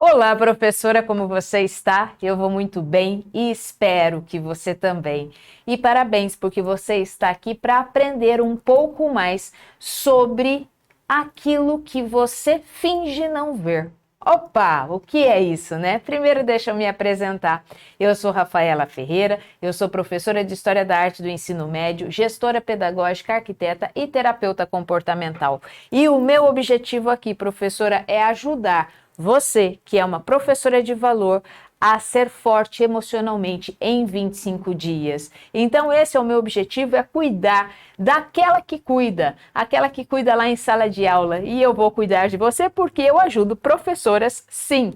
Olá, professora, como você está? Eu vou muito bem e espero que você também. E parabéns, porque você está aqui para aprender um pouco mais sobre aquilo que você finge não ver. Opa, o que é isso, né? Primeiro deixa eu me apresentar. Eu sou Rafaela Ferreira, eu sou professora de História da Arte do Ensino Médio, gestora pedagógica, arquiteta e terapeuta comportamental. E o meu objetivo aqui, professora, é ajudar você, que é uma professora de valor, a ser forte emocionalmente em 25 dias. Então, esse é o meu objetivo, é cuidar daquela que cuida, aquela que cuida lá em sala de aula. E eu vou cuidar de você porque eu ajudo professoras, sim,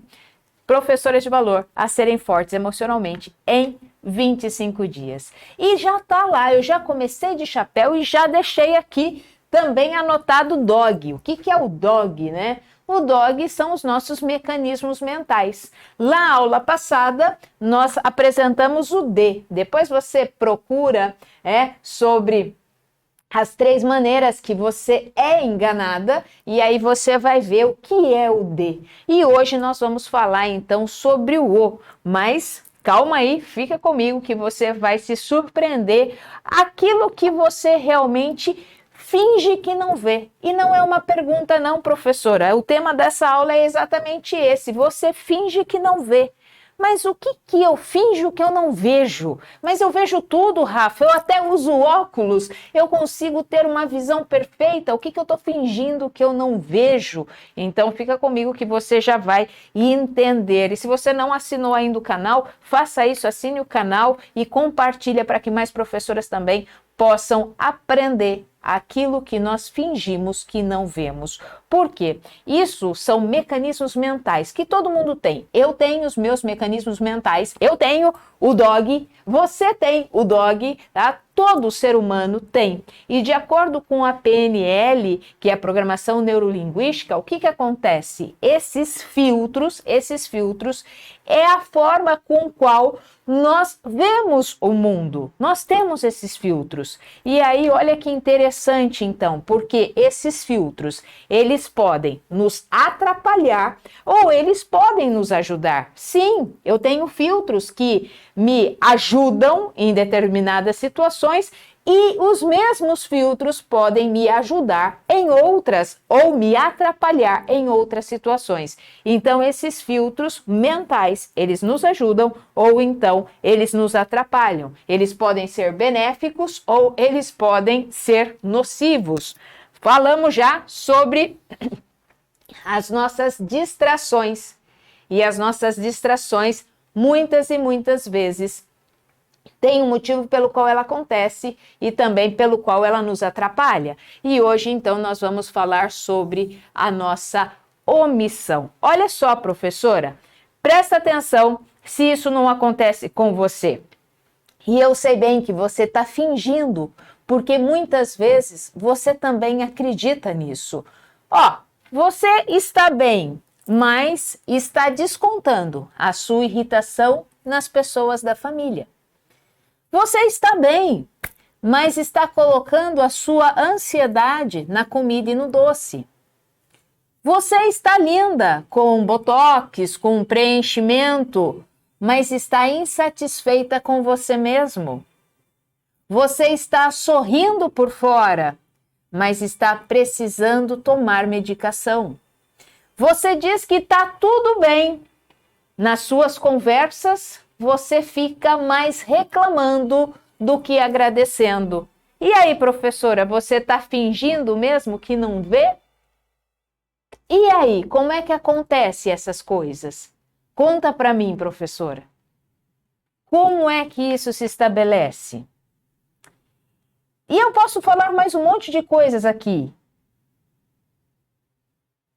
professoras de valor, a serem fortes emocionalmente em 25 dias. E já tá lá, eu já comecei de chapéu e já deixei aqui também anotado o DOG. O que é o DOG, né? O DOG são os nossos mecanismos mentais. Lá na aula passada, nós apresentamos o D. Depois você procura sobre as 3 maneiras que você é enganada e aí você vai ver o que é o D. E hoje nós vamos falar então sobre o O, mas calma aí, fica comigo que você vai se surpreender aquilo que você realmente finge que não vê. E não é uma pergunta não, professora. O tema dessa aula é exatamente esse. Você finge que não vê. Mas o que eu finjo que eu não vejo? Mas eu vejo tudo, Rafa. Eu até uso óculos. Eu consigo ter uma visão perfeita. O que eu estou fingindo que eu não vejo? Então fica comigo que você já vai entender. E se você não assinou ainda o canal, faça isso, assine o canal e compartilha para que mais professoras também possam aprender aquilo que nós fingimos que não vemos. Por quê? Isso são mecanismos mentais que todo mundo tem. Eu tenho os meus mecanismos mentais, eu tenho o DOG, você tem o DOG, tá? Todo ser humano tem. E de acordo com a PNL, que é a programação neurolinguística, o que acontece? Esses filtros é a forma com qual nós vemos o mundo. Nós temos esses filtros. E aí, olha que interessante então, porque esses filtros, eles podem nos atrapalhar ou eles podem nos ajudar. Sim, eu tenho filtros que me ajudam em determinadas situações e os mesmos filtros podem me ajudar em outras ou me atrapalhar em outras situações. Então, esses filtros mentais, eles nos ajudam ou então eles nos atrapalham. Eles podem ser benéficos ou eles podem ser nocivos. Falamos já sobre as nossas distrações. E as nossas distrações, muitas e muitas vezes, tem um motivo pelo qual ela acontece e também pelo qual ela nos atrapalha. E hoje, então, nós vamos falar sobre a nossa omissão. Olha só, professora, presta atenção se isso não acontece com você. E eu sei bem que você está fingindo, porque muitas vezes você também acredita nisso. Ó, você está bem, mas está descontando a sua irritação nas pessoas da família. Você está bem, mas está colocando a sua ansiedade na comida e no doce. Você está linda, com botox, com preenchimento, mas está insatisfeita com você mesmo. Você está sorrindo por fora, mas está precisando tomar medicação. Você diz que está tudo bem. Nas suas conversas, você fica mais reclamando do que agradecendo. E aí, professora, você está fingindo mesmo que não vê? E aí, como é que acontece essas coisas? Conta para mim, professora. Como é que isso se estabelece? E eu posso falar mais um monte de coisas aqui.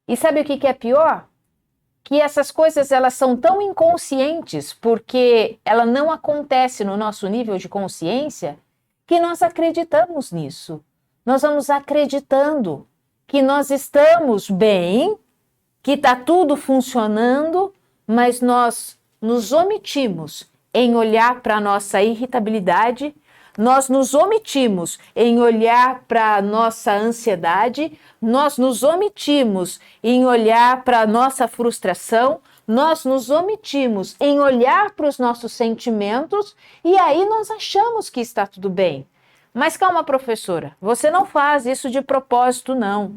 E sabe o que é pior? Que essas coisas elas são tão inconscientes porque ela não acontece no nosso nível de consciência que nós acreditamos nisso. Nós vamos acreditando que nós estamos bem, que está tudo funcionando, mas nós nos omitimos em olhar para a nossa irritabilidade, nós nos omitimos em olhar para a nossa ansiedade, nós nos omitimos em olhar para a nossa frustração, nós nos omitimos em olhar para os nossos sentimentos e aí nós achamos que está tudo bem. Mas calma, professora, você não faz isso de propósito, não.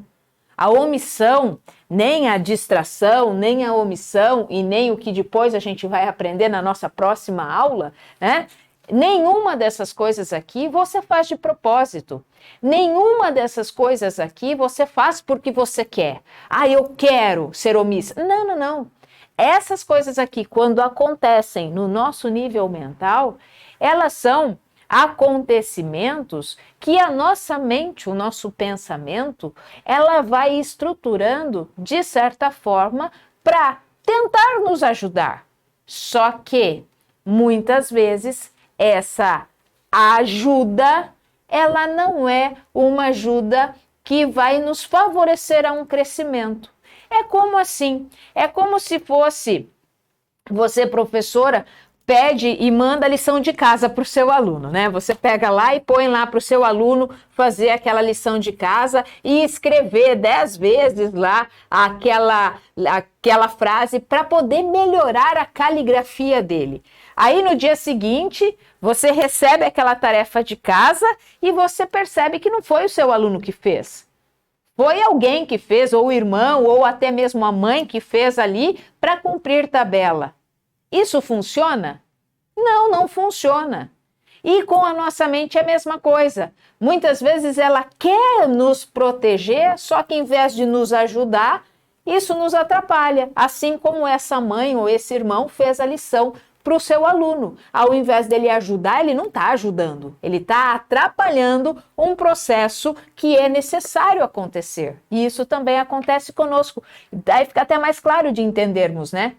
A omissão, nem a distração, nem a omissão e nem o que depois a gente vai aprender na nossa próxima aula, né? Nenhuma dessas coisas aqui você faz de propósito. Nenhuma dessas coisas aqui você faz porque você quer. Ah, eu quero ser omissa. Não, não, não. Essas coisas aqui, quando acontecem no nosso nível mental, elas são acontecimentos que a nossa mente, o nosso pensamento, ela vai estruturando de certa forma para tentar nos ajudar. Só que muitas vezes essa ajuda, ela não é uma ajuda que vai nos favorecer a um crescimento. É como assim? É como se fosse você, professora, pede e manda a lição de casa para o seu aluno, né? Você pega lá e põe lá para o seu aluno fazer aquela lição de casa e escrever 10 vezes lá aquela frase para poder melhorar a caligrafia dele. Aí no dia seguinte, você recebe aquela tarefa de casa e você percebe que não foi o seu aluno que fez. Foi alguém que fez, ou o irmão, ou até mesmo a mãe que fez ali para cumprir tabela. Isso funciona? Não, não funciona. E com a nossa mente é a mesma coisa. Muitas vezes ela quer nos proteger, só que em vez de nos ajudar, isso nos atrapalha. Assim como essa mãe ou esse irmão fez a lição para o seu aluno. Ao invés dele ajudar, ele não está ajudando. Ele está atrapalhando um processo que é necessário acontecer. E isso também acontece conosco. Daí fica até mais claro de entendermos, né?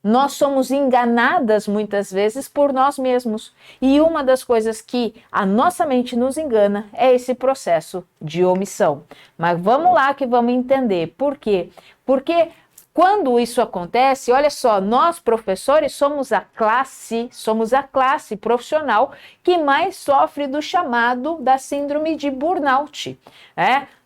Nós somos enganadas muitas vezes por nós mesmos. E uma das coisas que a nossa mente nos engana é esse processo de omissão. Mas vamos lá que vamos entender. Por quê? Porque quando isso acontece, olha só, nós professores somos a classe profissional que mais sofre do chamado da síndrome de burnout.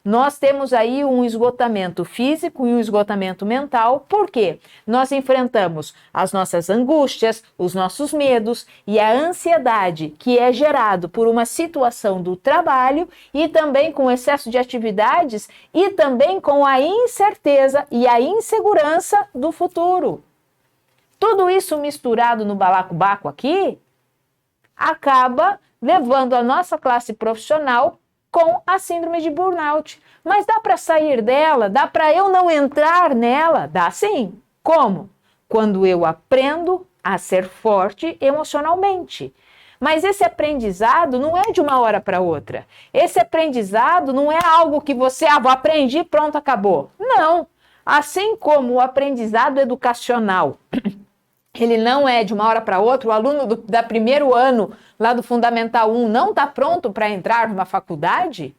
Nós temos aí um esgotamento físico e um esgotamento mental, porque nós enfrentamos as nossas angústias, os nossos medos e a ansiedade que é gerado por uma situação do trabalho e também com excesso de atividades e também com a incerteza e a insegurança do futuro. Tudo isso misturado no balacobaco aqui acaba levando a nossa classe profissional com a síndrome de burnout. Mas dá para sair dela? Dá para eu não entrar nela? Dá sim. Como? Quando eu aprendo a ser forte emocionalmente. Mas esse aprendizado não é de uma hora para outra. Esse aprendizado não é algo que você, aprendi, pronto, acabou. Não. Assim como o aprendizado educacional, ele não é de uma hora para outra, o aluno da primeiro ano lá do Fundamental 1 não está pronto para entrar numa faculdade,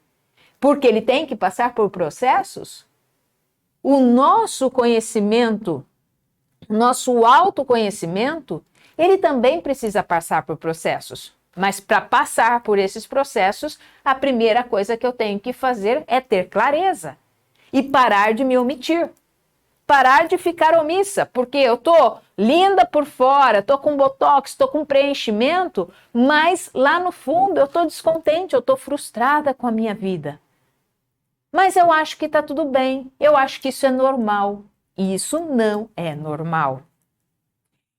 porque ele tem que passar por processos. O nosso conhecimento, nosso autoconhecimento, ele também precisa passar por processos. Mas para passar por esses processos, a primeira coisa que eu tenho que fazer é ter clareza e parar de me omitir. Parar de ficar omissa, porque eu tô linda por fora, tô com botox, tô com preenchimento, mas lá no fundo eu tô descontente, eu tô frustrada com a minha vida. Mas eu acho que tá tudo bem, eu acho que isso é normal. E isso não é normal.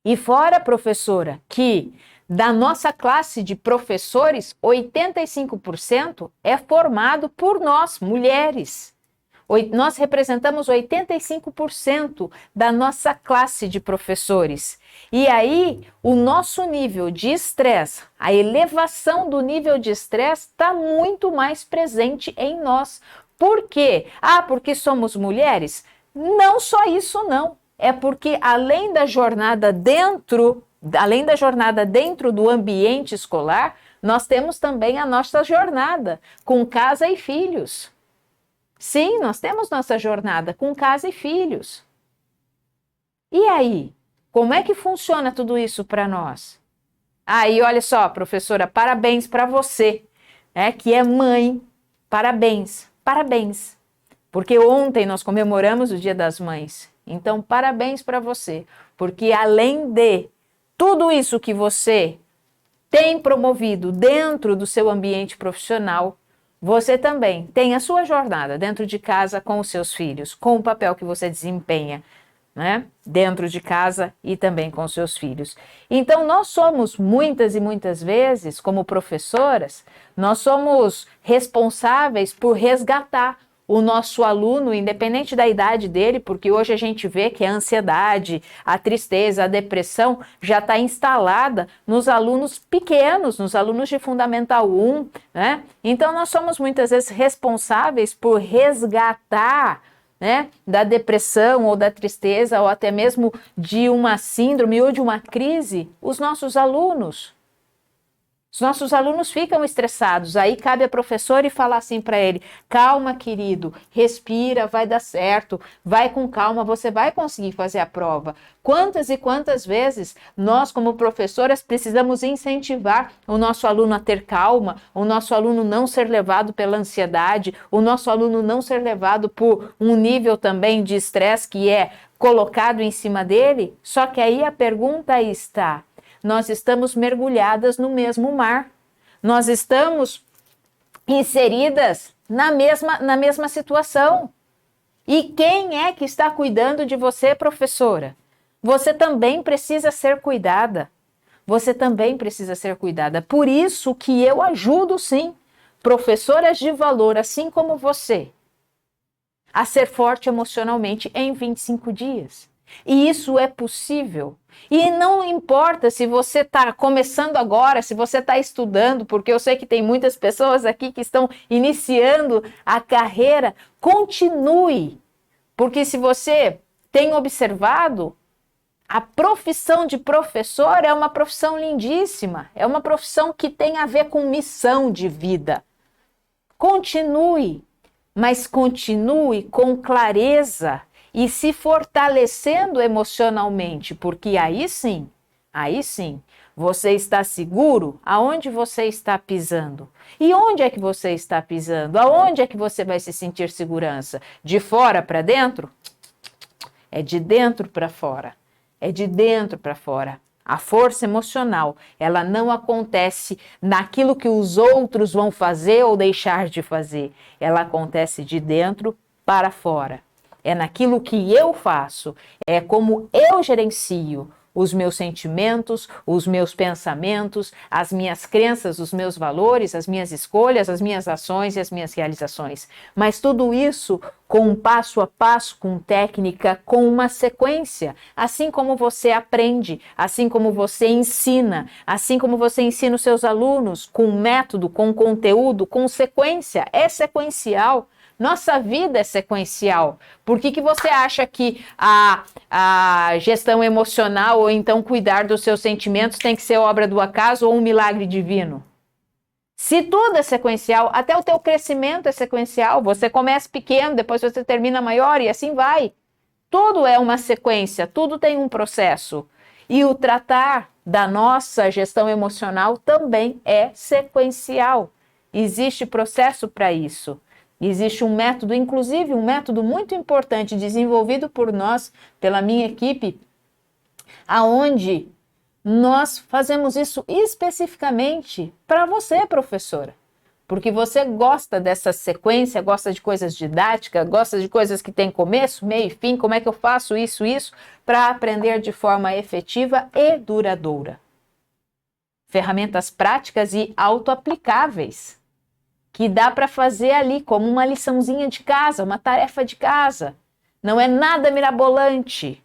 E fora, professora, que da nossa classe de professores, 85% é formado por nós, mulheres. Nós representamos 85% da nossa classe de professores. E aí, o nosso nível de estresse, a elevação do nível de estresse está muito mais presente em nós. Por quê? Porque somos mulheres? Não só isso, não. É porque além da jornada dentro do ambiente escolar, nós temos também a nossa jornada com casa e filhos. Sim, nós temos nossa jornada com casa e filhos. E aí, como é que funciona tudo isso para nós? Aí, olha só, professora, parabéns para você, que é mãe. Parabéns, parabéns. Porque ontem nós comemoramos o Dia das Mães. Então, parabéns para você. Porque além de tudo isso que você tem promovido dentro do seu ambiente profissional, você também tem a sua jornada dentro de casa com os seus filhos, com o papel que você desempenha, né? Dentro de casa e também com os seus filhos. Então, nós somos muitas e muitas vezes, como professoras, nós somos responsáveis por resgatar o nosso aluno, independente da idade dele, porque hoje a gente vê que a ansiedade, a tristeza, a depressão já está instalada nos alunos pequenos, nos alunos de Fundamental 1, né? Então, nós somos muitas vezes responsáveis por resgatar, né, da depressão ou da tristeza ou até mesmo de uma síndrome ou de uma crise, os nossos alunos. Os nossos alunos ficam estressados, aí cabe a professora e falar assim para ele: calma, querido, respira, vai dar certo, vai com calma, você vai conseguir fazer a prova. Quantas e quantas vezes nós, como professoras, precisamos incentivar o nosso aluno a ter calma, o nosso aluno não ser levado pela ansiedade, o nosso aluno não ser levado por um nível também de estresse que é colocado em cima dele? Só que aí a pergunta está: nós estamos mergulhadas no mesmo mar. Nós estamos inseridas na mesma situação. E quem é que está cuidando de você, professora? Você também precisa ser cuidada. Você também precisa ser cuidada. Por isso que eu ajudo, sim, professoras de valor, assim como você, a ser forte emocionalmente em 25 dias. E isso é possível. E não importa se você está começando agora, se você está estudando, porque eu sei que tem muitas pessoas aqui que estão iniciando a carreira, continue. Porque se você tem observado, a profissão de professor é uma profissão lindíssima, é uma profissão que tem a ver com missão de vida. Continue, mas continue com clareza e se fortalecendo emocionalmente, porque aí sim, você está seguro aonde você está pisando. E onde é que você está pisando? Aonde é que você vai se sentir segurança? De fora para dentro? É de dentro para fora. É de dentro para fora. A força emocional, ela não acontece naquilo que os outros vão fazer ou deixar de fazer. Ela acontece de dentro para fora. É naquilo que eu faço, é como eu gerencio os meus sentimentos, os meus pensamentos, as minhas crenças, os meus valores, as minhas escolhas, as minhas ações e as minhas realizações. Mas tudo isso com um passo a passo, com técnica, com uma sequência, assim como você aprende, assim como você ensina os seus alunos, com método, com conteúdo, com sequência, é sequencial. Nossa vida é sequencial. Por que você acha que a gestão emocional ou então cuidar dos seus sentimentos tem que ser obra do acaso ou um milagre divino? Se tudo é sequencial, até o teu crescimento é sequencial. Você começa pequeno, depois você termina maior e assim vai. Tudo é uma sequência, tudo tem um processo. E o tratar da nossa gestão emocional também é sequencial. Existe processo para isso. Existe um método, inclusive um método muito importante desenvolvido por nós, pela minha equipe, aonde nós fazemos isso especificamente para você, professora. Porque você gosta dessa sequência, gosta de coisas didáticas, gosta de coisas que têm começo, meio e fim, como é que eu faço isso, para aprender de forma efetiva e duradoura. Ferramentas práticas e autoaplicáveis, que dá para fazer ali como uma liçãozinha de casa, uma tarefa de casa. Não é nada mirabolante,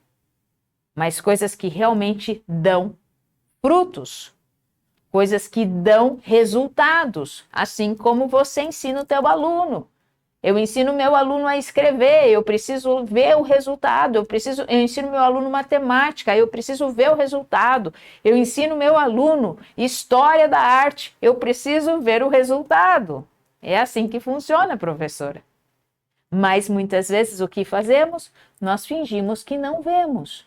mas coisas que realmente dão frutos, coisas que dão resultados, assim como você ensina o teu aluno. Eu ensino meu aluno a escrever, eu preciso ver o resultado. Eu ensino meu aluno matemática, eu preciso ver o resultado. Eu ensino meu aluno história da arte, eu preciso ver o resultado. É assim que funciona, professora. Mas muitas vezes o que fazemos? Nós fingimos que não vemos.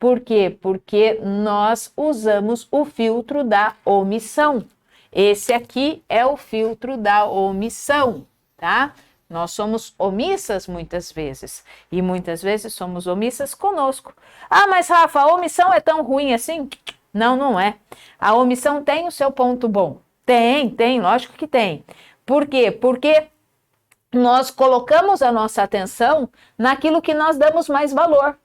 Por quê? Porque nós usamos o filtro da omissão. Esse aqui é o filtro da omissão, tá? Nós somos omissas muitas vezes, e muitas vezes somos omissas conosco. Ah, mas Rafa, a omissão é tão ruim assim? Não, não é. A omissão tem o seu ponto bom. Tem, lógico que tem. Por quê? Porque nós colocamos a nossa atenção naquilo que nós damos mais valor.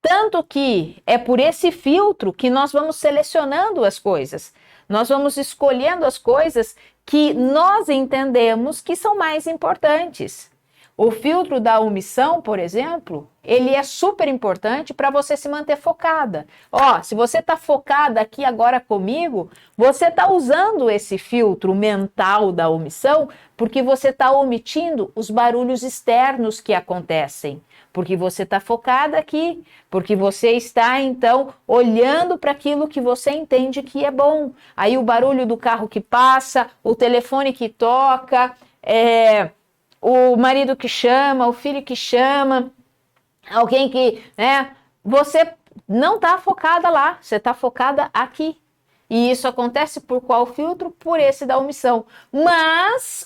Tanto que é por esse filtro que nós vamos selecionando as coisas. Nós vamos escolhendo as coisas que nós entendemos que são mais importantes. O filtro da omissão, por exemplo, ele é super importante para você se manter focada. Ó, se você está focada aqui agora comigo, você está usando esse filtro mental da omissão porque você está omitindo os barulhos externos que acontecem. Porque você está focada aqui, porque você está, então, olhando para aquilo que você entende que é bom. Aí o barulho do carro que passa, o telefone que toca, o marido que chama, o filho que chama, alguém que, né? Você não está focada lá, você está focada aqui. E isso acontece por qual filtro? Por esse da omissão. Mas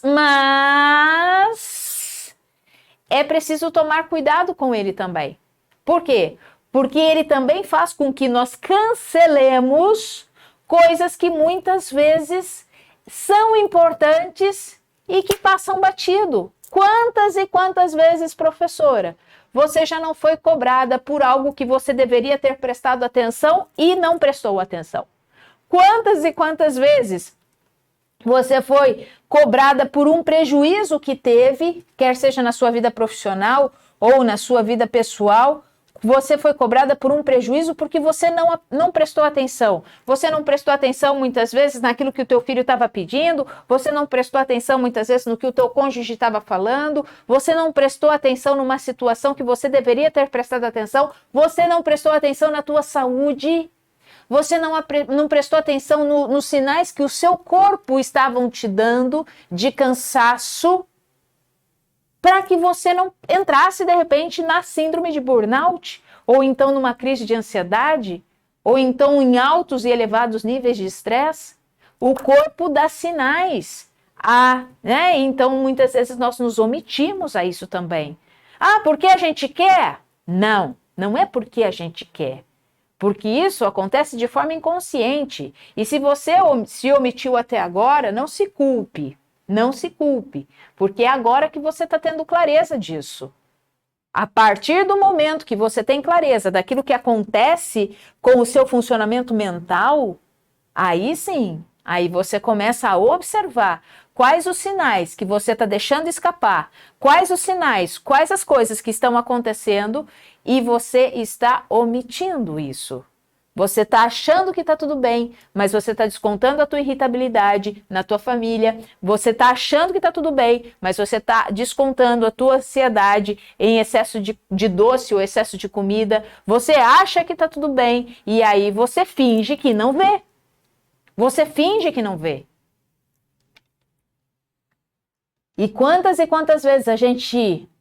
é preciso tomar cuidado com ele também. Por quê? Porque ele também faz com que nós cancelemos coisas que muitas vezes são importantes e que passam batido. Quantas e quantas vezes, professora, você já não foi cobrada por algo que você deveria ter prestado atenção e não prestou atenção? Quantas e quantas vezes você foi cobrada por um prejuízo que teve, quer seja na sua vida profissional ou na sua vida pessoal? Você foi cobrada por um prejuízo porque você não prestou atenção. Você não prestou atenção muitas vezes naquilo que o teu filho estava pedindo, você não prestou atenção muitas vezes no que o teu cônjuge estava falando, você não prestou atenção numa situação que você deveria ter prestado atenção, você não prestou atenção na tua saúde, você não prestou atenção nos sinais que o seu corpo estavam te dando de cansaço, para que você não entrasse, de repente, na síndrome de burnout, ou então numa crise de ansiedade, ou então em altos e elevados níveis de estresse. O corpo dá sinais. Né? Então, muitas vezes nós nos omitimos a isso também. Ah, porque a gente quer? Não, não é porque a gente quer. Porque isso acontece de forma inconsciente. E se você se omitiu até agora, não se culpe. Não se culpe, porque é agora que você está tendo clareza disso. A partir do momento que você tem clareza daquilo que acontece com o seu funcionamento mental, aí sim, aí você começa a observar quais os sinais que você está deixando escapar, quais os sinais, quais as coisas que estão acontecendo e você está omitindo isso. Você está achando que está tudo bem, mas você está descontando a tua irritabilidade na tua família. Você está achando que está tudo bem, mas você está descontando a tua ansiedade em excesso de doce ou excesso de comida. Você acha que está tudo bem e aí você finge que não vê. Você finge que não vê. E quantas vezes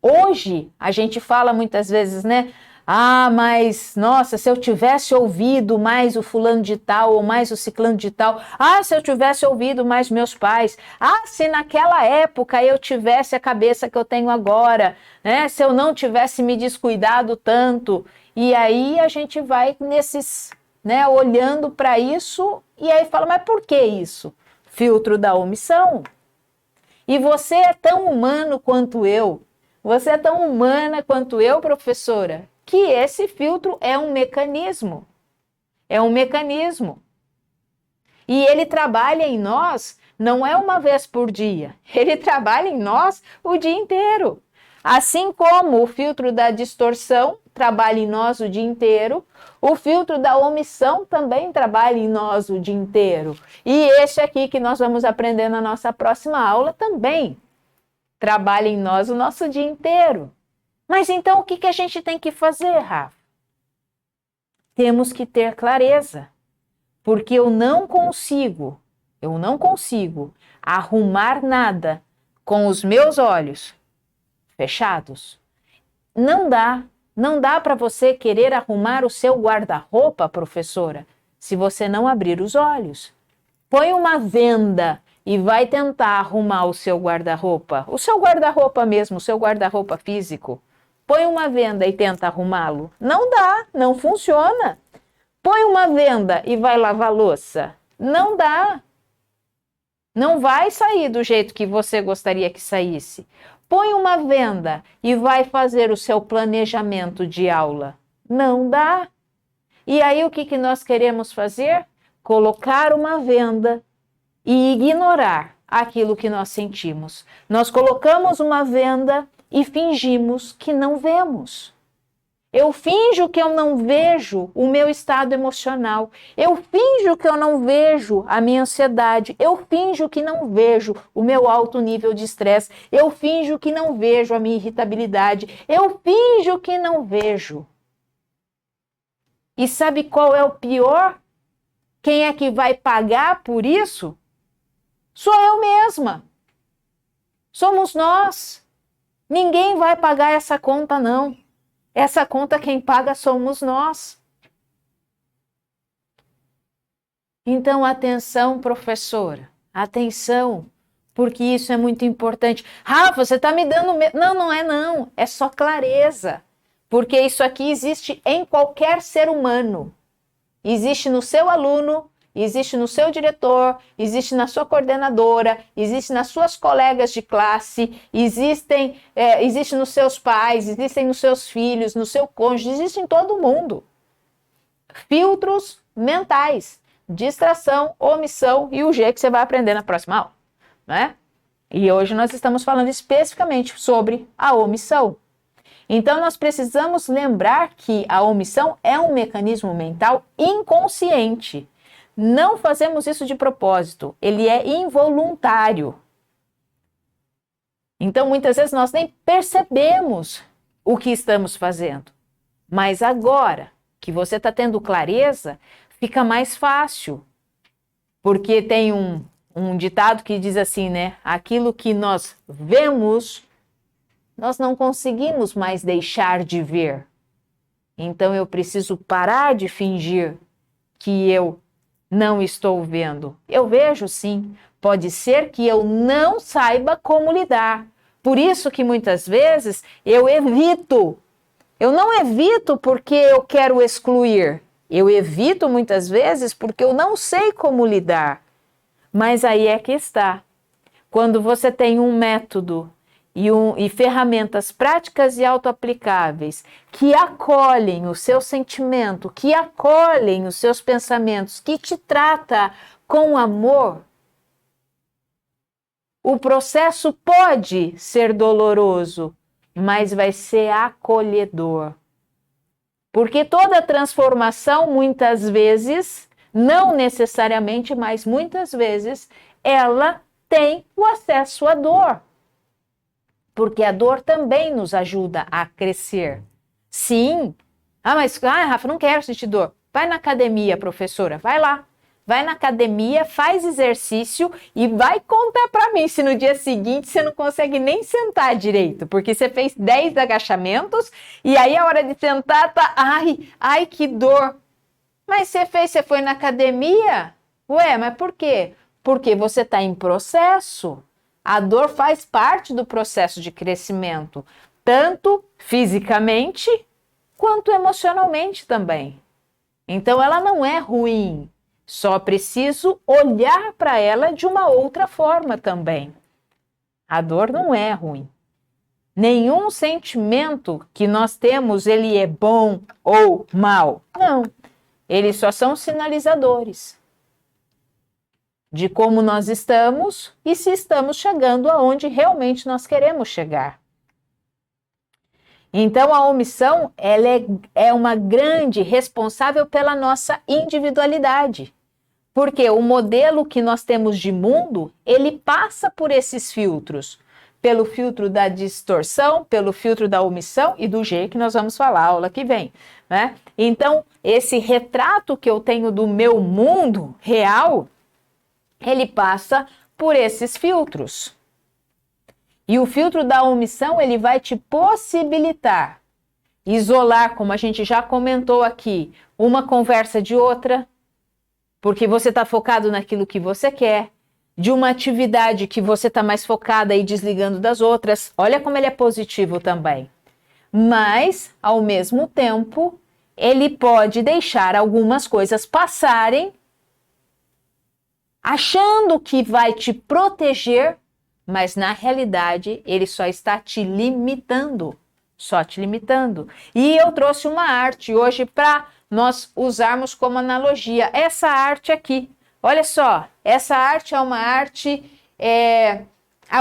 hoje a gente fala muitas vezes, né? Ah, mas, nossa, se eu tivesse ouvido mais o fulano de tal ou mais o ciclano de tal. Ah, se eu tivesse ouvido mais meus pais. Ah, se naquela época eu tivesse a cabeça que eu tenho agora, né? Se eu não tivesse me descuidado tanto. E aí a gente vai nesses, né, olhando para isso e aí fala, mas por que isso? Filtro da omissão. E você é tão humano quanto eu. Você é tão humana quanto eu, professora, que esse filtro é um mecanismo. É um mecanismo. E ele trabalha em nós, não é uma vez por dia. Ele trabalha em nós o dia inteiro. Assim como o filtro da distorção trabalha em nós o dia inteiro, o filtro da omissão também trabalha em nós o dia inteiro. E esse aqui que nós vamos aprender na nossa próxima aula também trabalha em nós o nosso dia inteiro. Mas então o que a gente tem que fazer, Rafa? Temos que ter clareza, porque eu não consigo arrumar nada com os meus olhos fechados. Não dá, Não dá para você querer arrumar o seu guarda-roupa, professora, se você não abrir os olhos. Põe uma venda e vai tentar arrumar o seu guarda-roupa mesmo, o seu guarda-roupa físico. Põe uma venda e tenta arrumá-lo. Não dá, não funciona. Põe uma venda e vai lavar louça. Não dá. Não vai sair do jeito que você gostaria que saísse. Põe uma venda e vai fazer o seu planejamento de aula. Não dá. E aí o que nós queremos fazer? Colocar uma venda e ignorar aquilo que nós sentimos. Nós colocamos uma venda e fingimos que não vemos. Eu finjo que eu não vejo o meu estado emocional. Eu finjo que eu não vejo a minha ansiedade. Eu finjo que não vejo o meu alto nível de estresse. Eu finjo que não vejo a minha irritabilidade. Eu finjo que não vejo. E sabe qual é o pior? Quem é que vai pagar por isso? Sou eu mesma. Somos nós. Ninguém vai pagar essa conta, não. Essa conta quem paga somos nós. Então, atenção, professora. Atenção, porque isso é muito importante. Rafa, você está me dando medo. Não, não é não. É só clareza. Porque isso aqui existe em qualquer ser humano. Existe no seu aluno, existe no seu diretor, existe na sua coordenadora, existe nas suas colegas de classe, existe nos seus pais, existem nos seus filhos, no seu cônjuge, existe em todo mundo. Filtros mentais, distração, omissão e o G que você vai aprender na próxima aula, né? E hoje nós estamos falando especificamente sobre a omissão. Então, nós precisamos lembrar que a omissão é um mecanismo mental inconsciente. Não fazemos isso de propósito, ele é involuntário. Então, muitas vezes nós nem percebemos o que estamos fazendo. Mas agora que você está tendo clareza, fica mais fácil. Porque tem um ditado que diz assim, né? Aquilo que nós vemos, nós não conseguimos mais deixar de ver. Então eu preciso parar de fingir que eu não estou vendo. Eu vejo sim. Pode ser que eu não saiba como lidar. Por isso que muitas vezes eu evito. Eu não evito porque eu quero excluir. Eu evito muitas vezes porque eu não sei como lidar. Mas aí é que está. Quando você tem um método e ferramentas práticas e autoaplicáveis que acolhem o seu sentimento, que acolhem os seus pensamentos, que te trata com amor, o processo pode ser doloroso, mas vai ser acolhedor. Porque toda transformação, muitas vezes, não necessariamente, mas muitas vezes, ela tem o acesso à dor. Porque a dor também nos ajuda a crescer. Sim. Mas Rafa, não quero sentir dor. Vai na academia, professora, vai lá. Vai na academia, faz exercício e vai contar para mim se no dia seguinte você não consegue nem sentar direito, porque você fez 10 agachamentos e aí a hora de sentar tá, ai que dor. Mas você foi na academia? Ué, mas por quê? Porque você está em processo. A dor faz parte do processo de crescimento, tanto fisicamente quanto emocionalmente também. Então ela não é ruim, só preciso olhar para ela de uma outra forma também. A dor não é ruim. Nenhum sentimento que nós temos, ele é bom ou mal. Não, eles só são sinalizadores de como nós estamos e se estamos chegando aonde realmente nós queremos chegar. Então, a omissão ela é uma grande responsável pela nossa individualidade. Porque o modelo que nós temos de mundo, ele passa por esses filtros. Pelo filtro da distorção, pelo filtro da omissão e do G que nós vamos falar aula que vem, né? Então, esse retrato que eu tenho do meu mundo real, ele passa por esses filtros. E o filtro da omissão, ele vai te possibilitar isolar, como a gente já comentou aqui, uma conversa de outra, porque você está focado naquilo que você quer, de uma atividade que você está mais focada e desligando das outras. Olha como ele é positivo também. Mas, ao mesmo tempo, ele pode deixar algumas coisas passarem, achando que vai te proteger, mas na realidade ele só está te limitando. Só te limitando. E eu trouxe uma arte hoje para nós usarmos como analogia. Essa arte aqui. Olha só, essa arte é uma arte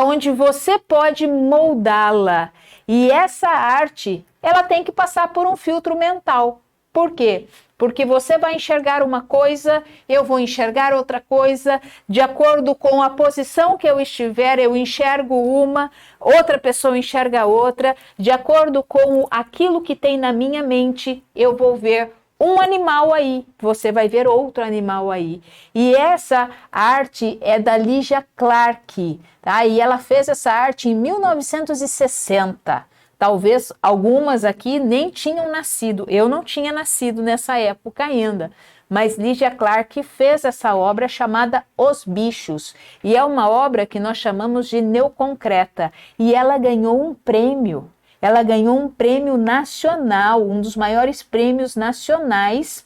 onde você pode moldá-la. E essa arte, ela tem que passar por um filtro mental. Por quê? Porque você vai enxergar uma coisa, eu vou enxergar outra coisa, de acordo com a posição que eu estiver, eu enxergo uma, outra pessoa enxerga outra, de acordo com aquilo que tem na minha mente, eu vou ver um animal aí, você vai ver outro animal aí. E essa arte é da Lygia Clark, tá? E ela fez essa arte em 1960. Talvez algumas aqui nem tinham nascido. Eu não tinha nascido nessa época ainda. Mas Lygia Clark fez essa obra chamada Os Bichos. E é uma obra que nós chamamos de neoconcreta. E ela ganhou um prêmio. Ela ganhou um prêmio nacional, um dos maiores prêmios nacionais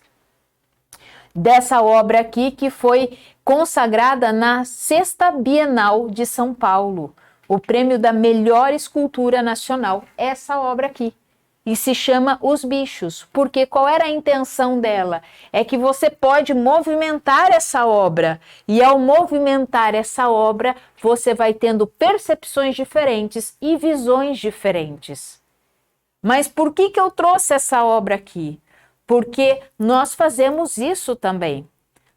dessa obra aqui, que foi consagrada na Sexta Bienal de São Paulo. O prêmio da melhor escultura nacional, essa obra aqui. E se chama Os Bichos, porque qual era a intenção dela? É que você pode movimentar essa obra, e ao movimentar essa obra, você vai tendo percepções diferentes e visões diferentes. Mas por que eu trouxe essa obra aqui? Porque nós fazemos isso também.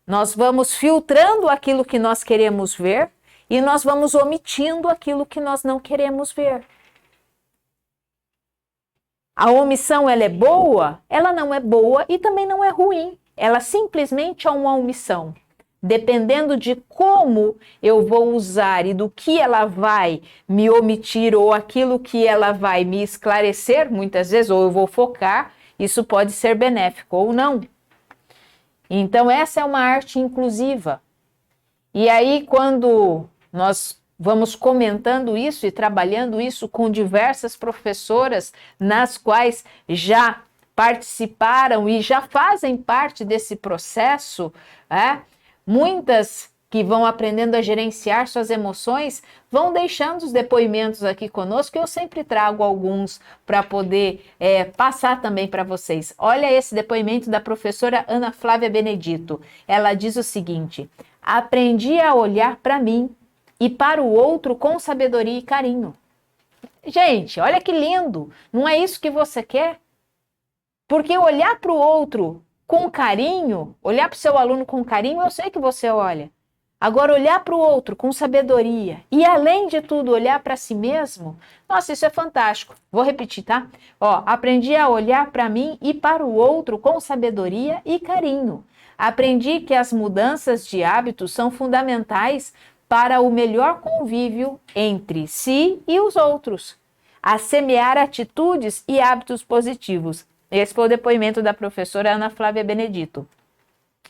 Nós vamos filtrando aquilo que nós queremos ver, e nós vamos omitindo aquilo que nós não queremos ver. A omissão, ela é boa? Ela não é boa e também não é ruim. Ela simplesmente é uma omissão. Dependendo de como eu vou usar e do que ela vai me omitir ou aquilo que ela vai me esclarecer, muitas vezes, ou eu vou focar, isso pode ser benéfico ou não. Então, essa é uma arte inclusiva. E aí, quando nós vamos comentando isso e trabalhando isso com diversas professoras, nas quais já participaram e já fazem parte desse processo, muitas que vão aprendendo a gerenciar suas emoções, vão deixando os depoimentos aqui conosco, eu sempre trago alguns para poder passar também para vocês. Olha esse depoimento da professora Ana Flávia Benedito. Ela diz o seguinte: aprendi a olhar para mim e para o outro com sabedoria e carinho. Gente, olha que lindo! Não é isso que você quer? Porque olhar para o outro com carinho, olhar para o seu aluno com carinho, eu sei que você olha. Agora, olhar para o outro com sabedoria e, além de tudo, olhar para si mesmo, nossa, isso é fantástico. Vou repetir, tá? Aprendi a olhar para mim e para o outro com sabedoria e carinho. Aprendi que as mudanças de hábitos são fundamentais para o melhor convívio entre si e os outros. A semear atitudes e hábitos positivos. Esse foi o depoimento da professora Ana Flávia Benedito.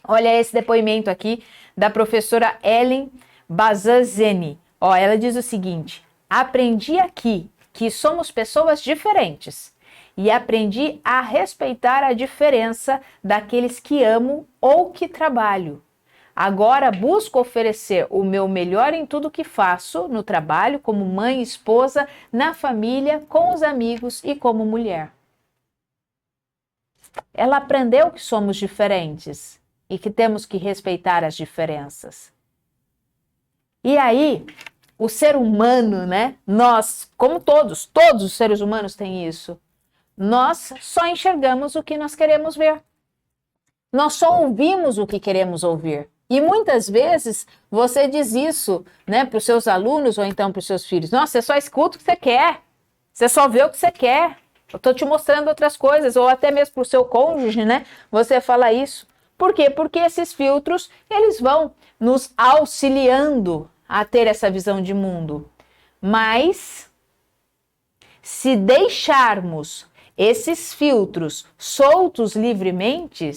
Olha esse depoimento aqui da professora Ellen Bazanzeni. Ela diz o seguinte: aprendi aqui que somos pessoas diferentes e aprendi a respeitar a diferença daqueles que amo ou que trabalho. Agora busco oferecer o meu melhor em tudo que faço, no trabalho, como mãe, esposa, na família, com os amigos e como mulher. Ela aprendeu que somos diferentes e que temos que respeitar as diferenças. E aí, o ser humano, né? Nós, como todos os seres humanos têm isso. Nós só enxergamos o que nós queremos ver. Nós só ouvimos o que queremos ouvir. E muitas vezes você diz isso, né, para os seus alunos ou então para os seus filhos. Nossa, você só escuta o que você quer. Você só vê o que você quer. Eu estou te mostrando outras coisas. Ou até mesmo para o seu cônjuge, né? Você fala isso. Por quê? Porque esses filtros, eles vão nos auxiliando a ter essa visão de mundo. Mas, se deixarmos esses filtros soltos livremente,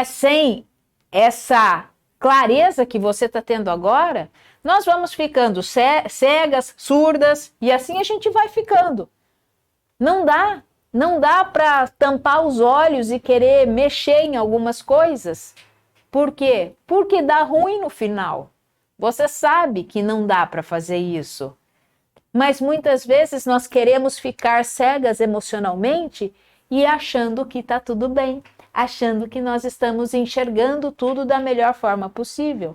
sem essa clareza que você está tendo agora, nós vamos ficando cegas, surdas, e assim a gente vai ficando. Não dá para tampar os olhos e querer mexer em algumas coisas. Por quê? Porque dá ruim no final. Você sabe que não dá para fazer isso. Mas muitas vezes nós queremos ficar cegas emocionalmente e achando que está tudo bem, achando que nós estamos enxergando tudo da melhor forma possível.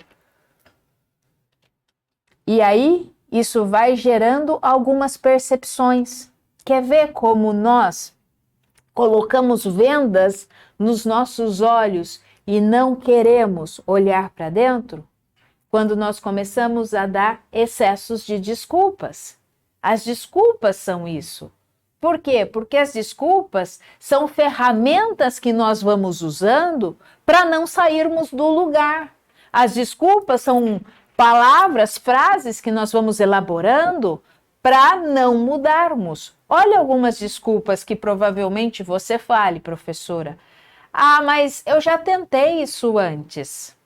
E aí, isso vai gerando algumas percepções. Quer ver como nós colocamos vendas nos nossos olhos e não queremos olhar para dentro? Quando nós começamos a dar excessos de desculpas. As desculpas são isso. Por quê? Porque as desculpas são ferramentas que nós vamos usando para não sairmos do lugar. As desculpas são palavras, frases que nós vamos elaborando para não mudarmos. Olha algumas desculpas que provavelmente você fale, professora. Ah, mas eu já tentei isso antes.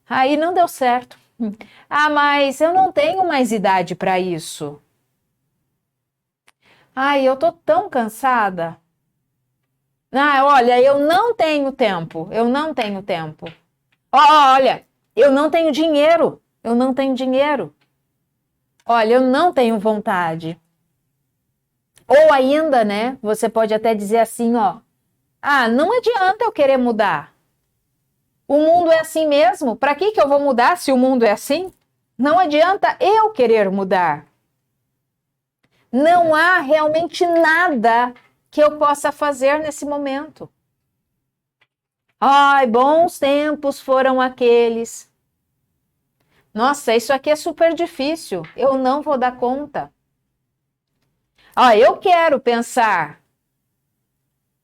Aí não deu certo. Ah, mas eu não tenho mais idade para isso. Ai, eu tô tão cansada. Ah, olha, eu não tenho tempo. Olha, eu não tenho dinheiro. Olha, eu não tenho vontade. Ou ainda, né, você pode até dizer assim, ó. Ah, não adianta eu querer mudar. O mundo é assim mesmo. Para que eu vou mudar se o mundo é assim? Não adianta eu querer mudar. Não há realmente nada que eu possa fazer nesse momento. Ai, bons tempos foram aqueles. Nossa, isso aqui é super difícil. Eu não vou dar conta. Eu quero pensar.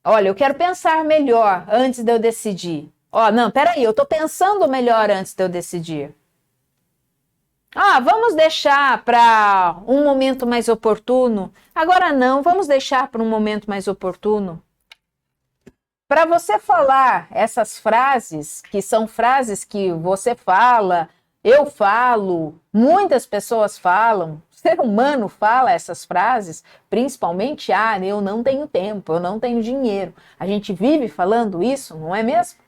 Olha, eu quero pensar melhor antes de eu decidir. Não, peraí, eu estou pensando melhor antes de eu decidir. Vamos deixar para um momento mais oportuno. Agora não, vamos deixar para um momento mais oportuno. Para você falar essas frases, que são frases que você fala, eu falo, muitas pessoas falam, o ser humano fala essas frases, principalmente, eu não tenho tempo, eu não tenho dinheiro. A gente vive falando isso, não é mesmo?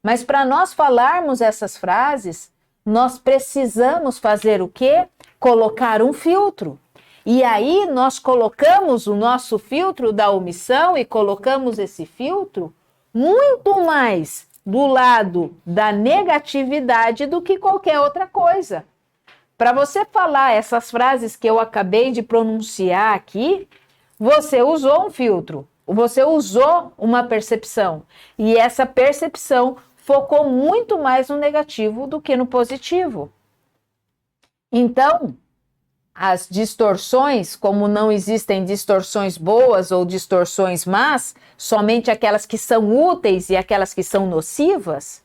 Mas para nós falarmos essas frases, nós precisamos fazer o quê? Colocar um filtro. E aí nós colocamos o nosso filtro da omissão e colocamos esse filtro muito mais do lado da negatividade do que qualquer outra coisa. Para você falar essas frases que eu acabei de pronunciar aqui, você usou um filtro, você usou uma percepção. E essa percepção focou muito mais no negativo do que no positivo. Então, as distorções, como não existem distorções boas ou distorções más, somente aquelas que são úteis e aquelas que são nocivas,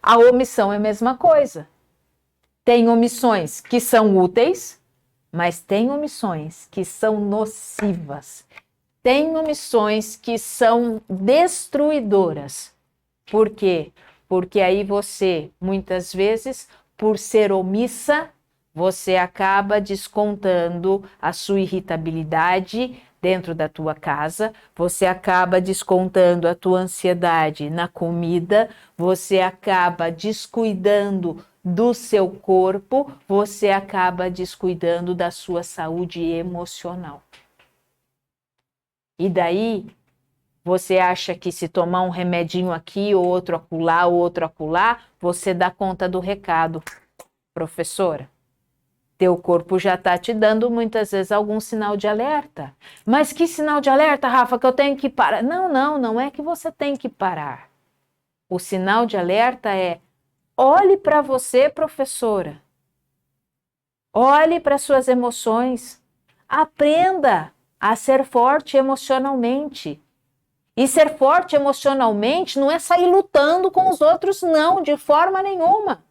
a omissão é a mesma coisa. Tem omissões que são úteis, mas tem omissões que são nocivas. Tem omissões que são destruidoras. Por quê? Porque aí você, muitas vezes, por ser omissa, você acaba descontando a sua irritabilidade dentro da tua casa, você acaba descontando a tua ansiedade na comida, você acaba descuidando do seu corpo, você acaba descuidando da sua saúde emocional. E daí, você acha que se tomar um remedinho aqui, ou outro acolá, você dá conta do recado. Professora, teu corpo já está te dando muitas vezes algum sinal de alerta. Mas que sinal de alerta, Rafa, que eu tenho que parar? Não é que você tem que parar. O sinal de alerta é: olhe para você, professora. Olhe para suas emoções. Aprenda a ser forte emocionalmente. E ser forte emocionalmente não é sair lutando com os outros, não, de forma nenhuma.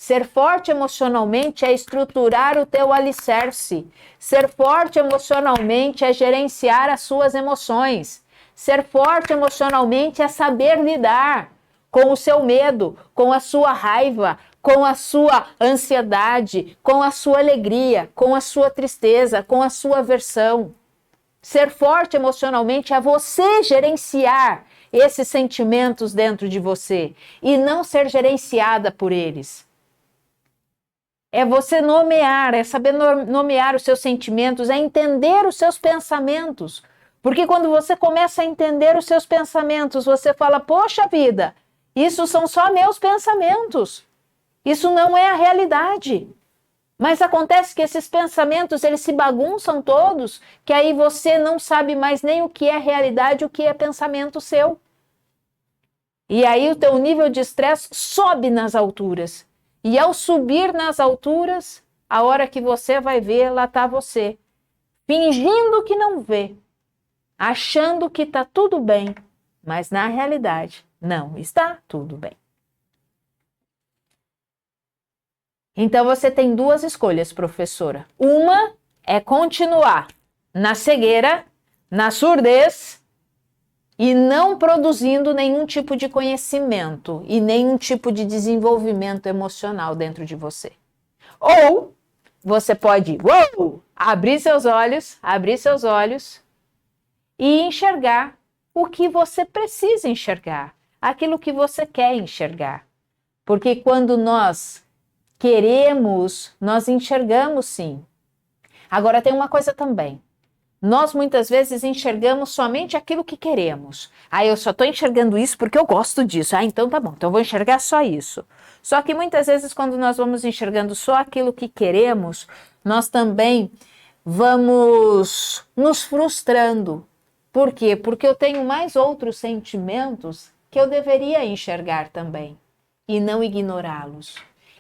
Ser forte emocionalmente é estruturar o teu alicerce. Ser forte emocionalmente é gerenciar as suas emoções. Ser forte emocionalmente é saber lidar com o seu medo, com a sua raiva, com a sua ansiedade, com a sua alegria, com a sua tristeza, com a sua aversão. Ser forte emocionalmente é você gerenciar esses sentimentos dentro de você e não ser gerenciada por eles. É você nomear, é saber nomear os seus sentimentos, é entender os seus pensamentos. Porque quando você começa a entender os seus pensamentos, você fala, poxa vida, isso são só meus pensamentos. Isso não é a realidade. Mas acontece que esses pensamentos, eles se bagunçam todos, que aí você não sabe mais nem o que é realidade, o que é pensamento seu. E aí o teu nível de estresse sobe nas alturas. E ao subir nas alturas, a hora que você vai ver, lá está você, fingindo que não vê, achando que está tudo bem, mas na realidade não está tudo bem. Então você tem duas escolhas, professora. Uma é continuar na cegueira, na surdez e não produzindo nenhum tipo de conhecimento e nenhum tipo de desenvolvimento emocional dentro de você. Ou você pode abrir seus olhos e enxergar o que você precisa enxergar, aquilo que você quer enxergar. Porque quando nós queremos, nós enxergamos sim. Agora tem uma coisa também. Nós muitas vezes enxergamos somente aquilo que queremos. Eu só estou enxergando isso porque eu gosto disso. Então tá bom, então eu vou enxergar só isso. Só que muitas vezes quando nós vamos enxergando só aquilo que queremos, nós também vamos nos frustrando. Por quê? Porque eu tenho mais outros sentimentos que eu deveria enxergar também e não ignorá-los.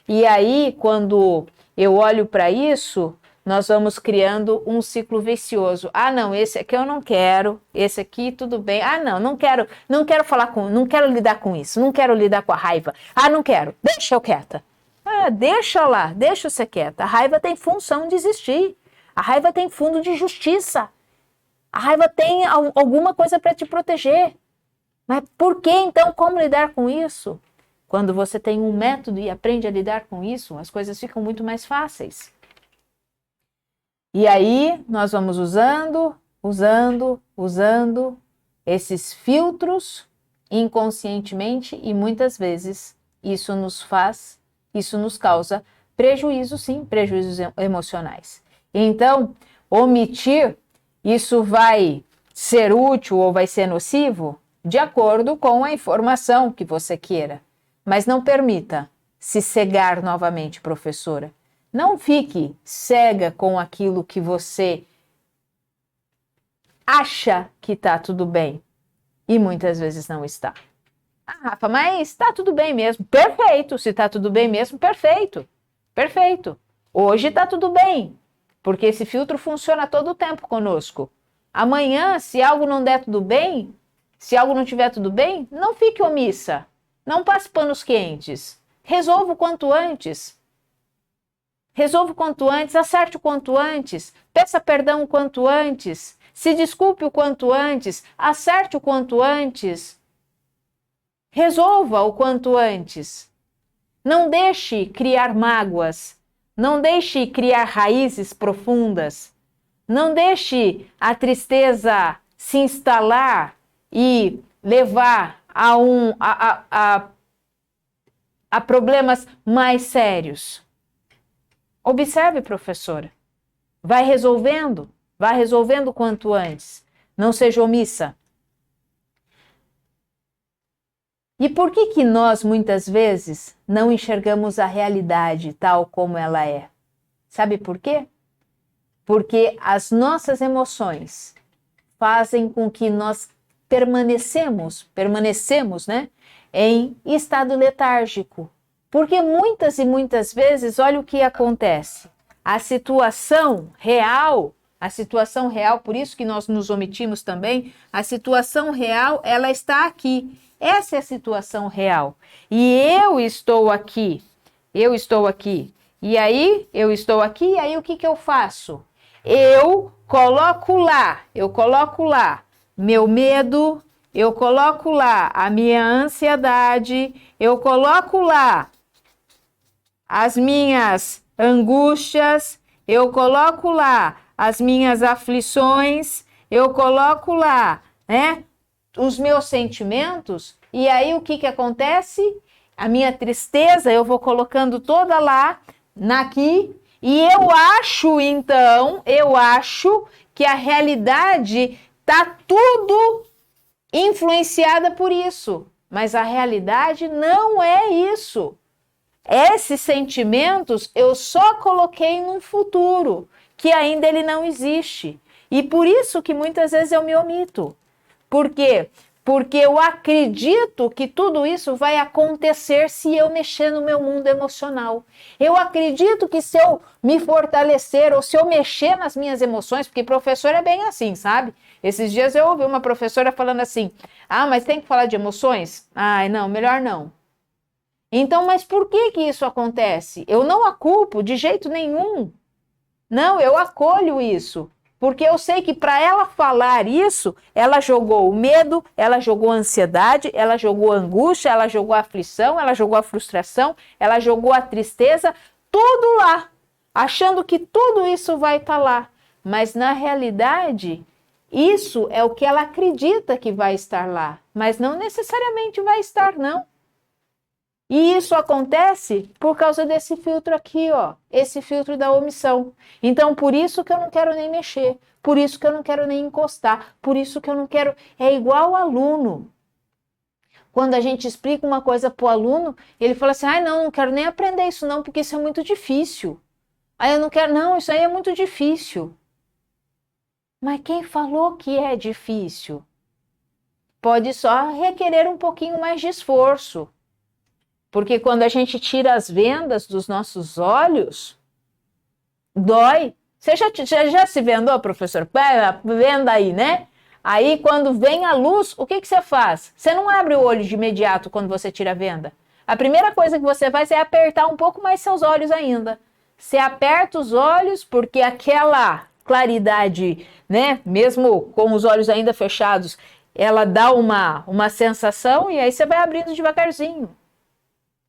E aí, quando eu olho para isso, nós vamos criando um ciclo vicioso. Não, esse aqui eu não quero, esse aqui tudo bem. Não quero não quero lidar com isso, não quero lidar com a raiva. Não quero, deixa eu quieta. Deixa lá, deixa eu ser quieta. A raiva tem função de existir. A raiva tem fundo de justiça. A raiva tem alguma coisa para te proteger. Mas por que então, como lidar com isso? Quando você tem um método e aprende a lidar com isso, as coisas ficam muito mais fáceis. E aí, nós vamos usando esses filtros inconscientemente e muitas vezes isso nos causa prejuízo, sim, prejuízos emocionais. Então, omitir, isso vai ser útil ou vai ser nocivo? De acordo com a informação que você queira. Mas não permita se cegar novamente, professora. Não fique cega com aquilo que você acha que está tudo bem e muitas vezes não está. Rafa, mas está tudo bem mesmo. Perfeito, se está tudo bem mesmo, perfeito. Perfeito. Hoje está tudo bem, porque esse filtro funciona todo o tempo conosco. Amanhã, se algo não der tudo bem, se algo não estiver tudo bem, não fique omissa. Não passe panos quentes. Resolva o quanto antes. Resolva o quanto antes, acerte o quanto antes, peça perdão o quanto antes, se desculpe o quanto antes, acerte o quanto antes, resolva o quanto antes. Não deixe criar mágoas, não deixe criar raízes profundas, não deixe a tristeza se instalar e levar a problemas mais sérios. Observe, professora. Vai resolvendo o quanto antes. Não seja omissa. E por que nós, muitas vezes, não enxergamos a realidade tal como ela é? Sabe por quê? Porque as nossas emoções fazem com que nós permanecemos, né, em estado letárgico. Porque muitas e muitas vezes, olha o que acontece. A situação real, por isso que nós nos omitimos também, a situação real, ela está aqui. Essa é a situação real. E eu estou aqui eu estou aqui. E aí, eu estou aqui, e aí o que que eu faço? Eu coloco lá meu medo, eu coloco lá a minha ansiedade, eu coloco lá as minhas angústias, eu coloco lá as minhas aflições, eu coloco lá, né, os meus sentimentos, e aí o que que acontece? A minha tristeza eu vou colocando toda lá, aqui, e eu acho que a realidade tá tudo influenciada por isso, mas a realidade não é isso. Esses sentimentos eu só coloquei num futuro, que ainda ele não existe. E por isso que muitas vezes eu me omito. Por quê? Porque eu acredito que tudo isso vai acontecer se eu mexer no meu mundo emocional. Eu acredito que se eu me fortalecer ou se eu mexer nas minhas emoções, porque professor é bem assim, sabe? Esses dias eu ouvi uma professora falando assim: ah, mas tem que falar de emoções? Ai, não, melhor não. Então, mas por que que isso acontece? Eu não a culpo de jeito nenhum. Não, eu acolho isso. Porque eu sei que para ela falar isso, ela jogou o medo, ela jogou a ansiedade, ela jogou a angústia, ela jogou a aflição, ela jogou a frustração, ela jogou a tristeza, tudo lá, achando que tudo isso vai estar lá. Mas na realidade, isso é o que ela acredita que vai estar lá, mas não necessariamente vai estar, não. E isso acontece por causa desse filtro aqui, ó, esse filtro da omissão. Então, por isso que eu não quero nem mexer, por isso que eu não quero nem encostar, por isso que eu não quero. É igual aluno. Quando a gente explica uma coisa para o aluno, ele fala assim: ai, não quero nem aprender isso, não, porque isso é muito difícil. Aí eu não quero, não, isso aí é muito difícil. Mas quem falou que é difícil? Pode só requerer um pouquinho mais de esforço. Porque quando a gente tira as vendas dos nossos olhos, dói. Você já se vendou, professor? Venda aí, né? Aí, quando vem a luz, o que você faz? Você não abre o olho de imediato quando você tira a venda. A primeira coisa que você faz é apertar um pouco mais seus olhos ainda. Você aperta os olhos porque aquela claridade, né? Mesmo com os olhos ainda fechados, ela dá uma sensação e aí você vai abrindo devagarzinho.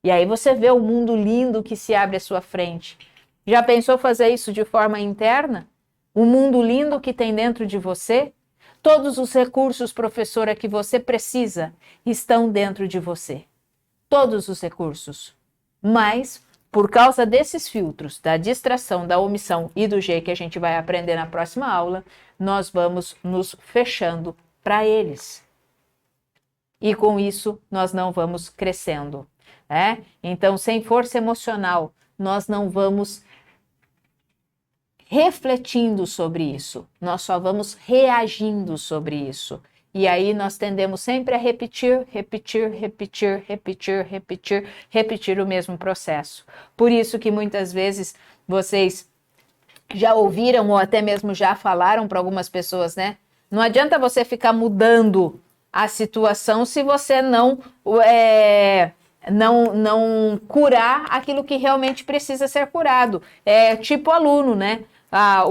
E aí você vê o mundo lindo que se abre à sua frente. Já pensou fazer isso de forma interna? O mundo lindo que tem dentro de você? Todos os recursos, professora, que você precisa estão dentro de você. Todos os recursos. Mas, por causa desses filtros, da distração, da omissão e do G que a gente vai aprender na próxima aula, nós vamos nos fechando para eles. E com isso, nós não vamos crescendo. Então, sem força emocional, nós não vamos refletindo sobre isso, nós só vamos reagindo sobre isso. E aí nós tendemos sempre a repetir o mesmo processo. Por isso que muitas vezes vocês já ouviram ou até mesmo já falaram para algumas pessoas, né? Não adianta você ficar mudando a situação se você não curar aquilo que realmente precisa ser curado. É tipo aluno, né?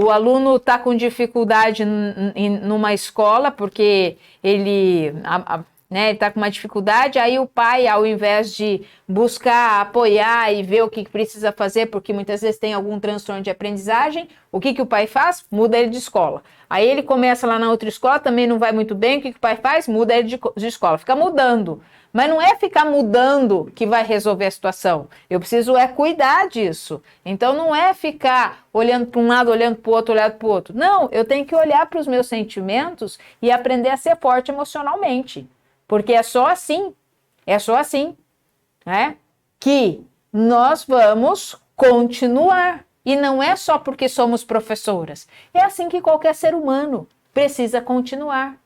O aluno está com dificuldade numa escola porque ele está com uma dificuldade, aí o pai, ao invés de buscar apoiar e ver o que precisa fazer, porque muitas vezes tem algum transtorno de aprendizagem, o que o pai faz? Muda ele de escola. Aí ele começa lá na outra escola, também não vai muito bem, o que o pai faz? Muda ele de escola, fica mudando. Mas não é ficar mudando que vai resolver a situação. Eu preciso cuidar disso. Então não é ficar olhando para um lado, olhando para o outro, olhando para o outro. Não, eu tenho que olhar para os meus sentimentos e aprender a ser forte emocionalmente. Porque é só assim, né, que nós vamos continuar. E não é só porque somos professoras. É assim que qualquer ser humano precisa continuar.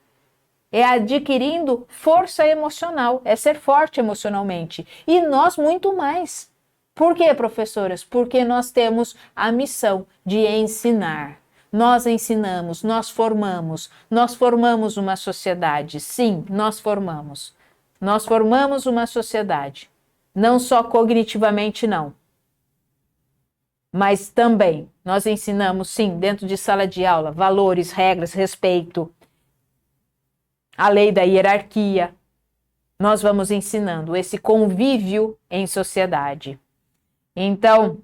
É adquirindo força emocional, é ser forte emocionalmente. E nós muito mais. Por quê, professoras? Porque nós temos a missão de ensinar. Nós ensinamos, nós formamos uma sociedade. Sim, nós formamos. Nós formamos uma sociedade. Não só cognitivamente, não. Mas também nós ensinamos, sim, dentro de sala de aula, valores, regras, respeito, a lei da hierarquia. Nós vamos ensinando esse convívio em sociedade. Então,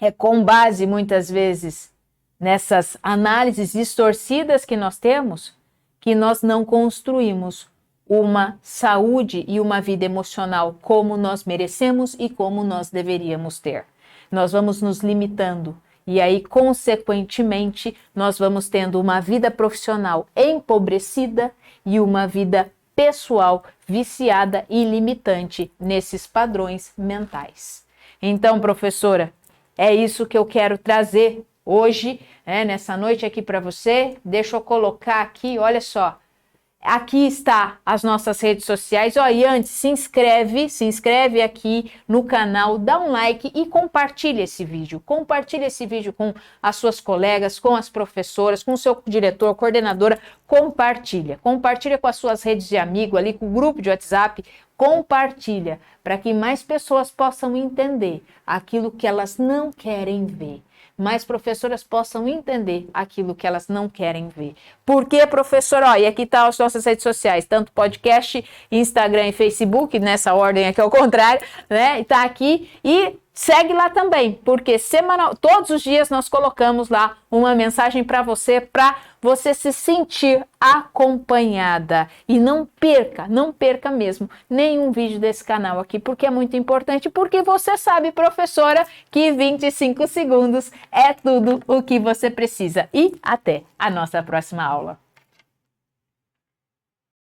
é com base, muitas vezes, nessas análises distorcidas que nós temos, que nós não construímos uma saúde e uma vida emocional como nós merecemos e como nós deveríamos ter. Nós vamos nos limitando e aí, consequentemente, nós vamos tendo uma vida profissional empobrecida e uma vida pessoal viciada e limitante nesses padrões mentais. Então, professora, é isso que eu quero trazer hoje, nessa noite aqui para você. Deixa eu colocar aqui, olha só. Aqui está as nossas redes sociais. E antes, se inscreve aqui no canal, dá um like e compartilha esse vídeo. Compartilha esse vídeo com as suas colegas, com as professoras, com o seu diretor, coordenadora. Compartilha com as suas redes de amigo ali, com o grupo de WhatsApp. Compartilha para que mais pessoas possam entender aquilo que elas não querem ver. Mais professoras possam entender aquilo que elas não querem ver. Por que, professora? E aqui estão as nossas redes sociais, tanto podcast, Instagram e Facebook, nessa ordem aqui ao contrário, né? Está aqui e segue lá também, porque todos os dias nós colocamos lá uma mensagem para você se sentir acompanhada. E não perca mesmo nenhum vídeo desse canal aqui, porque é muito importante, porque você sabe, professora, que 25 segundos é tudo o que você precisa. E até a nossa próxima aula.